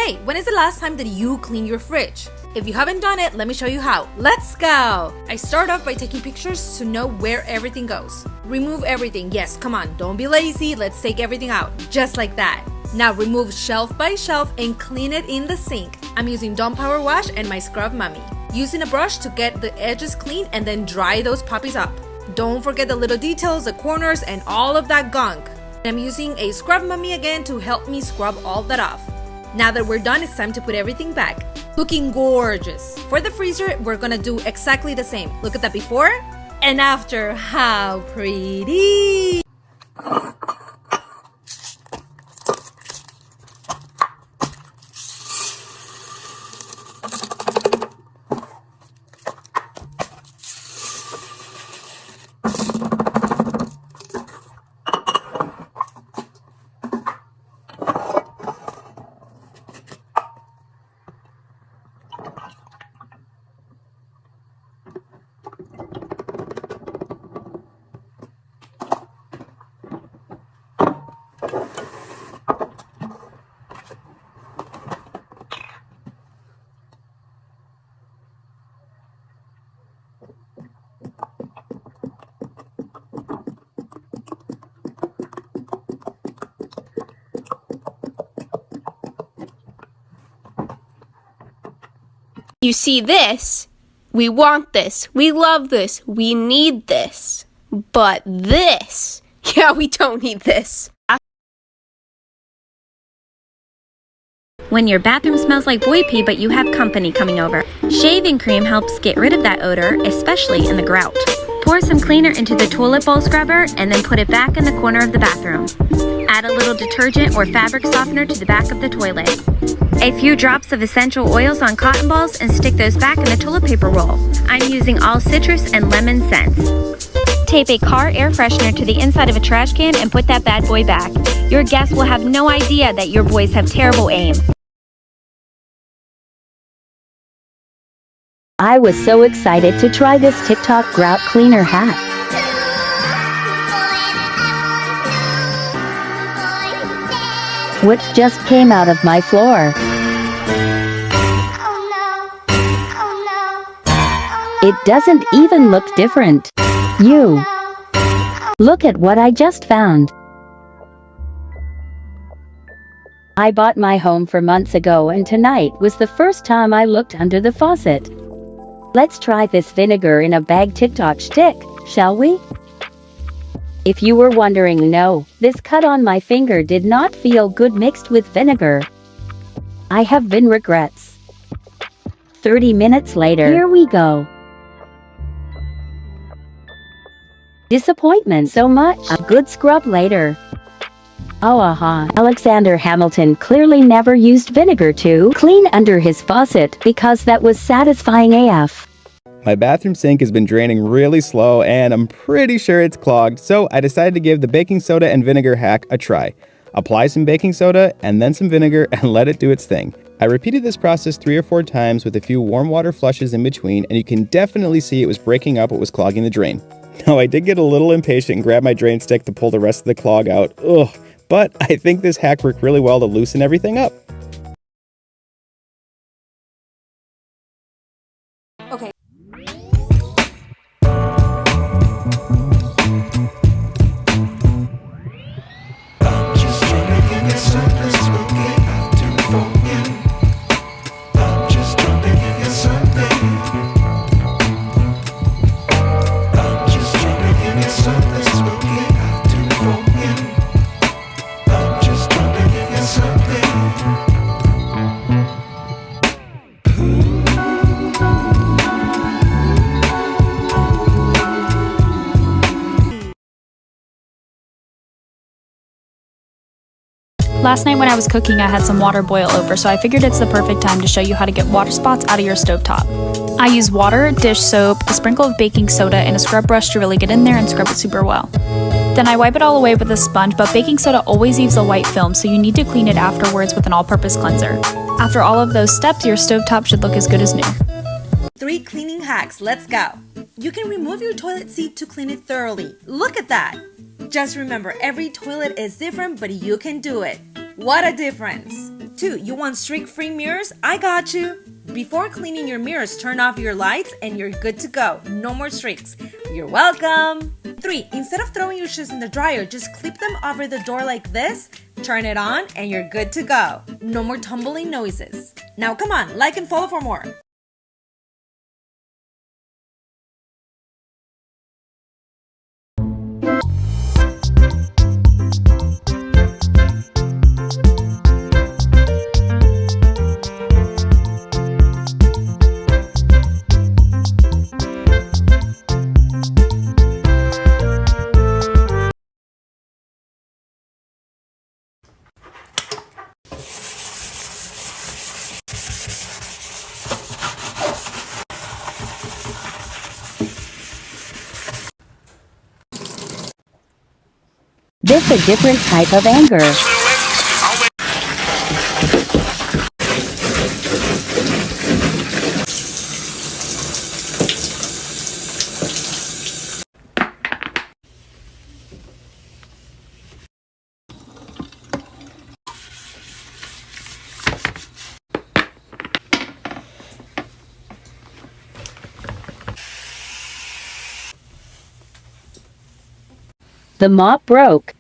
Hey, when is the last time that you cleaned your fridge? If you haven't done it, let me show you how. Let's go! I start off by taking pictures to know where everything goes. Remove everything. Yes, come on, don't be lazy. Let's take everything out. Just like that. Now remove shelf by shelf and clean it in the sink. I'm using Dawn Power Wash and my Scrub Mummy. Using a brush to get the edges clean and then dry those puppies up. Don't forget the little details, the corners, and all of that gunk. I'm using a Scrub Mummy again to help me scrub all that off. Now that we're done, it's time to put everything back. Looking gorgeous. For the freezer, we're gonna do exactly the same. Look at that before and after. How pretty! You see this? We want this. We love this. We need this. But this, yeah, we don't need this. When your bathroom smells like boy pee but you have company coming over, shaving cream helps get rid of that odor, especially in the grout. Pour some cleaner into the toilet bowl scrubber and then put it back in the corner of the bathroom. Add a little detergent or fabric softener to the back of the toilet. A few drops of essential oils on cotton balls and stick those back in the toilet paper roll. I'm using all citrus and lemon scents. Tape a car air freshener to the inside of a trash can and put that bad boy back. Your guests will have no idea that your boys have terrible aim. I was so excited to try this TikTok grout cleaner hack. Which just came out of my floor. It doesn't even look different. Look at what I just found. I bought my home 4 months ago and tonight was the first time I looked under the faucet. Let's try this vinegar in a bag TikTok stick, shall we? If you were wondering, no, this cut on my finger did not feel good mixed with vinegar. I have been regrets. 30 minutes later, here we go. Disappointment so much. A good scrub later. Oh aha. Alexander Hamilton clearly never used vinegar to clean under his faucet because that was satisfying AF. My bathroom sink has been draining really slow and I'm pretty sure it's clogged, so I decided to give the baking soda and vinegar hack a try. Apply some baking soda and then some vinegar and let it do its thing. I repeated this process 3 or 4 times with a few warm water flushes in between, and you can definitely see it was breaking up what was clogging the drain. Now I did get a little impatient and grab my drain stick to pull the rest of the clog out. Ugh. But I think this hack worked really well to loosen everything up. Okay. Last night when I was cooking, I had some water boil over, so I figured it's the perfect time to show you how to get water spots out of your stovetop. I use water, dish soap, a sprinkle of baking soda, and a scrub brush to really get in there and scrub it super well. Then I wipe it all away with a sponge, but baking soda always leaves a white film, so you need to clean it afterwards with an all-purpose cleanser. After all of those steps, your stovetop should look as good as new. 3 cleaning hacks, let's go. You can remove your toilet seat to clean it thoroughly. Look at that. Just remember, every toilet is different, but you can do it. What a difference. too. You want streak-free mirrors? I got you. Before cleaning your mirrors, turn off your lights and you're good to go. No more streaks. You're welcome. 3. Instead of throwing your shoes in the dryer, just clip them over the door like this, turn it on, and you're good to go. No more tumbling noises. Now come on, like and follow for more. This a different type of anger. The mop broke.